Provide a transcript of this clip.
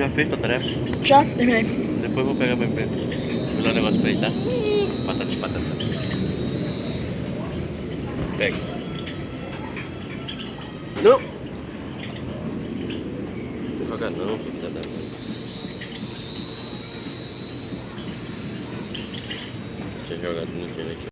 Já fez tua tarefa? Já terminei. Depois eu vou pegar pra ver. Vou dar um negócio pra ele, tá? Batata. Pega. Não! Não joga não, filho da mãe. Tinha jogado no time aqui.